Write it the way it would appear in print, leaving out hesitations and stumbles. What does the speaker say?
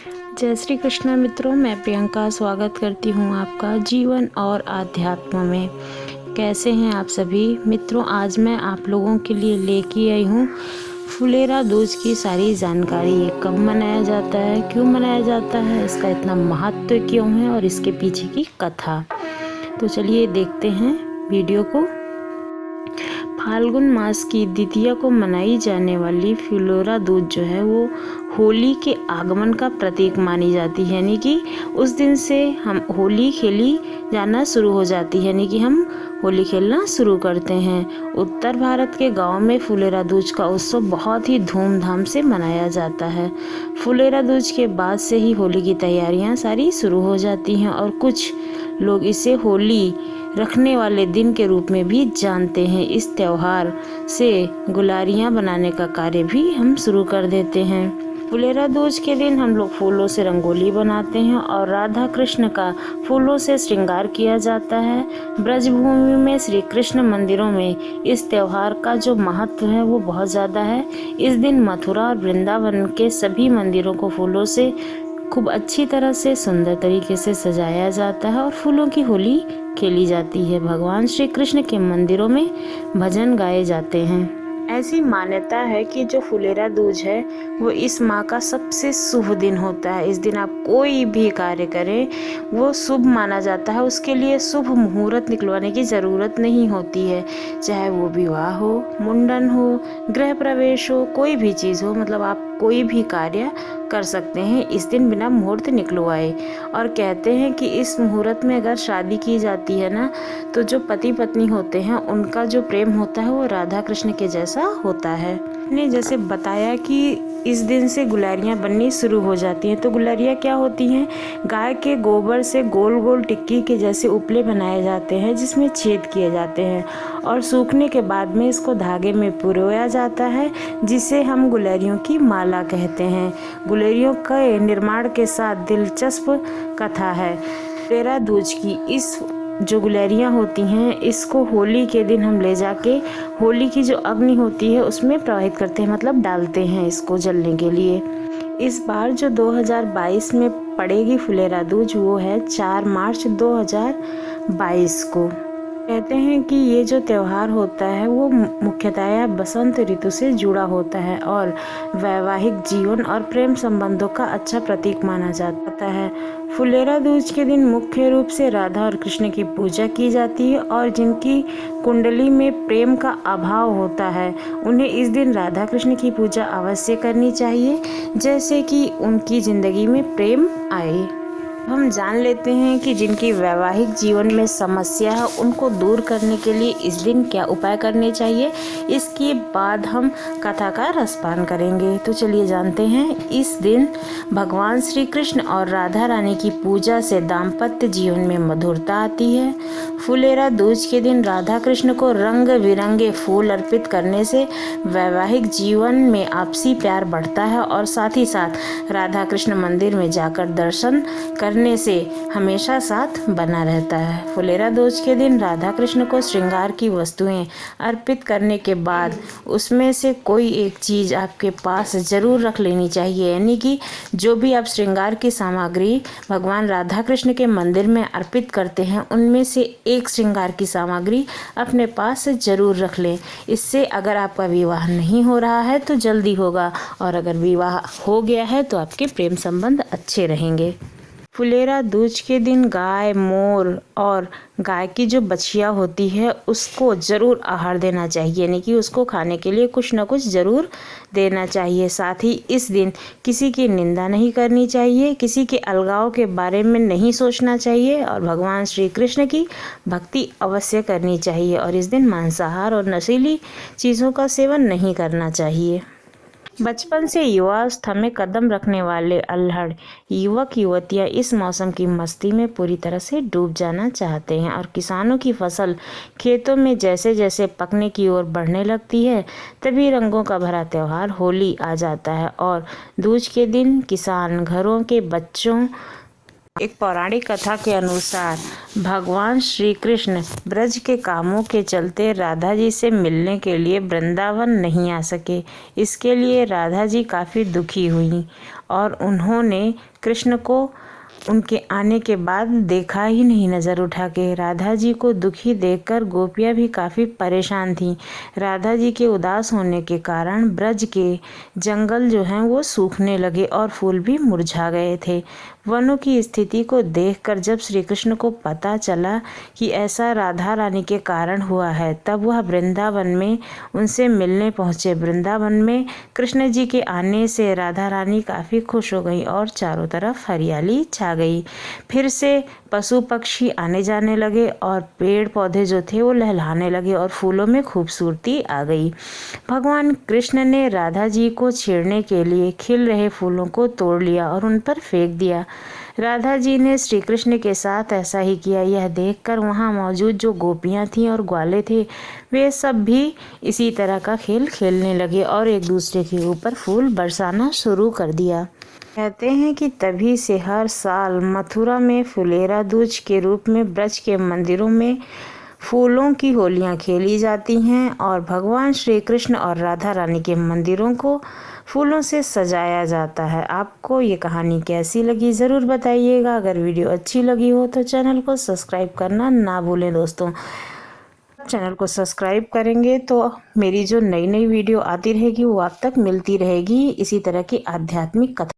जय श्री कृष्ण मित्रों, मैं प्रियंका स्वागत करती हूँ आपका जीवन और आध्यात्म में। कैसे हैं आप सभी मित्रों? आज मैं आप लोगों के लिए लेके आई हूँ फुलेरा दूज की सारी जानकारी। ये कब मनाया जाता है, क्यों मनाया जाता है, इसका इतना महत्व क्यों है और इसके पीछे की कथा। तो चलिए देखते हैं वीडियो को। फाल्गुन मास की द्वितीया को मनाई जाने वाली फुलेरा दूज जो है वो होली के आगमन का प्रतीक मानी जाती है। यानी कि उस दिन से हम होली खेली जाना शुरू हो जाती है, यानी कि हम होली खेलना शुरू करते हैं। उत्तर भारत के गांव में फुलेरा दूज का उत्सव बहुत ही धूमधाम से मनाया जाता है। फुलेरा दूज के बाद से ही होली की तैयारियां सारी शुरू हो जाती हैं और कुछ लोग इसे होली रखने वाले दिन के रूप में भी जानते हैं। इस त्यौहार से गुलारियां बनाने का कार्य भी हम शुरू कर देते हैं। फुलेरा दूज के दिन हम लोग फूलों से रंगोली बनाते हैं और राधा कृष्ण का फूलों से श्रृंगार किया जाता है। ब्रजभूमि में श्री कृष्ण मंदिरों में इस त्यौहार का जो महत्व है वो बहुत ज़्यादा है। इस दिन मथुरा और वृंदावन के सभी मंदिरों को फूलों से खूब अच्छी तरह से सुंदर तरीके से सजाया जाता है और फूलों की होली खेली जाती है। भगवान श्री कृष्ण के मंदिरों में भजन गाए जाते हैं। ऐसी मान्यता है कि जो फुलेरा दूज है वो इस माह का सबसे शुभ दिन होता है। इस दिन आप कोई भी कार्य करें वो शुभ माना जाता है। उसके लिए शुभ मुहूर्त निकलवाने की ज़रूरत नहीं होती है, चाहे वो विवाह हो, मुंडन हो, गृह प्रवेश हो, कोई भी चीज़ हो, मतलब आप कोई भी कार्य कर सकते हैं इस दिन बिना मुहूर्त निकलवाए। और कहते हैं कि इस मुहूर्त में अगर शादी की जाती है ना, तो जो पति पत्नी होते हैं उनका जो प्रेम होता है वो राधा कृष्ण के जैसा होता है। ने जैसे बताया कि इस दिन से गुलारियां बननी शुरू हो जाती हैं। तो गुलारियां क्या होती हैं? गाय के गोबर से गोल गोल टिक्की के जैसे उपले बनाए जाते हैं जिसमें छेद किए जाते हैं और सूखने के बाद में इसको धागे में पिरोया जाता है, जिसे हम गुलारियों की माला कहते हैं। गुलेरियों के निर्माण के साथ दिलचस्प कथा है। फुलेरा दूज की इस जो गुलेरियाँ होती हैं इसको होली के दिन हम ले जाके होली की जो अग्नि होती है उसमें प्रवाहित करते हैं, मतलब डालते हैं इसको जलने के लिए। इस बार जो 2022 में पड़ेगी फुलेरा दूज वो है 4 मार्च 2022 को। कहते हैं कि ये जो त्यौहार होता है वो मुख्यतया बसंत ऋतु से जुड़ा होता है और वैवाहिक जीवन और प्रेम संबंधों का अच्छा प्रतीक माना जाता है। फुलेरा दूज के दिन मुख्य रूप से राधा और कृष्ण की पूजा की जाती है और जिनकी कुंडली में प्रेम का अभाव होता है उन्हें इस दिन राधा कृष्ण की पूजा अवश्य करनी चाहिए, जैसे कि उनकी जिंदगी में प्रेम आए। हम जान लेते हैं कि जिनकी वैवाहिक जीवन में समस्या है उनको दूर करने के लिए इस दिन क्या उपाय करने चाहिए, इसके बाद हम कथा का रसपान करेंगे। तो चलिए जानते हैं। इस दिन भगवान श्री कृष्ण और राधा रानी की पूजा से दाम्पत्य जीवन में मधुरता आती है। फुलेरा दूज के दिन राधा कृष्ण को रंग बिरंगे फूल अर्पित करने से वैवाहिक जीवन में आपसी प्यार बढ़ता है और साथ ही साथ राधा कृष्ण मंदिर में जाकर दर्शन करने से हमेशा साथ बना रहता है। फुलेरा दूज के दिन राधा कृष्ण को श्रृंगार की वस्तुएं अर्पित करने के बाद उसमें से कोई एक चीज़ आपके पास ज़रूर रख लेनी चाहिए। यानी कि जो भी आप श्रृंगार की सामग्री भगवान राधा कृष्ण के मंदिर में अर्पित करते हैं उनमें से एक श्रृंगार की सामग्री अपने पास ज़रूर रख लें। इससे अगर आपका विवाह नहीं हो रहा है तो जल्दी होगा और अगर विवाह हो गया है तो आपके प्रेम संबंध अच्छे रहेंगे। फुलेरा दूज के दिन गाय, मोर और गाय की जो बछिया होती है उसको ज़रूर आहार देना चाहिए, यानी कि उसको खाने के लिए कुछ ना कुछ ज़रूर देना चाहिए। साथ ही इस दिन किसी की निंदा नहीं करनी चाहिए, किसी के अलगाव के बारे में नहीं सोचना चाहिए और भगवान श्री कृष्ण की भक्ति अवश्य करनी चाहिए। और इस दिन मांसाहार और नशीली चीज़ों का सेवन नहीं करना चाहिए। बचपन से युवावस्था में कदम रखने वाले अल्हड़ युवक युवतियां इस मौसम की मस्ती में पूरी तरह से डूब जाना चाहते हैं और किसानों की फसल खेतों में जैसे जैसे पकने की ओर बढ़ने लगती है तभी रंगों का भरा त्यौहार होली आ जाता है। और दूज के दिन किसान घरों के बच्चों एक पौराणिक कथा के अनुसार भगवान श्री कृष्ण ब्रज के कामों के चलते राधा जी से मिलने के लिए वृंदावन नहीं आ सके। इसके लिए राधा जी काफ़ी दुखी हुई और उन्होंने कृष्ण को उनके आने के बाद देखा ही नहीं नज़र उठा के। राधा जी को दुखी देखकर गोपियाँ भी काफ़ी परेशान थीं। राधा जी के उदास होने के कारण ब्रज के जंगल जो हैं वो सूखने लगे और फूल भी मुरझा गए थे। वनों की स्थिति को देखकर जब श्री कृष्ण को पता चला कि ऐसा राधा रानी के कारण हुआ है, तब वह वृंदावन में उनसे मिलने पहुँचे। वृंदावन में कृष्ण जी के आने से राधा रानी काफ़ी खुश हो गई और चारों तरफ हरियाली छा गई। फिर से पशु पक्षी आने जाने लगे और पेड़ पौधे जो थे वो लहलहाने लगे और फूलों में खूबसूरती आ गई। भगवान कृष्ण ने राधा जी को छेड़ने के लिए खिल रहे फूलों को तोड़ लिया और उन पर फेंक दिया। राधा जी ने श्री कृष्ण के साथ ऐसा ही किया। यह देखकर वहाँ मौजूद जो गोपियाँ थीं और ग्वाले थे, वे सब भी इसी तरह का खेल खेलने लगे और एक दूसरे के ऊपर फूल बरसाना शुरू कर दिया। कहते हैं कि तभी से हर साल मथुरा में फुलेरा दूज के रूप में ब्रज के मंदिरों में फूलों की होलियां खेली जाती हैं और भगवान श्री कृष्ण और राधा रानी के मंदिरों को फूलों से सजाया जाता है। आपको ये कहानी कैसी लगी ज़रूर बताइएगा। अगर वीडियो अच्छी लगी हो तो चैनल को सब्सक्राइब करना ना भूलें दोस्तों। चैनल को सब्सक्राइब करेंगे तो मेरी जो नई नई वीडियो आती रहेगी वो आप तक मिलती रहेगी, इसी तरह की आध्यात्मिक कथा।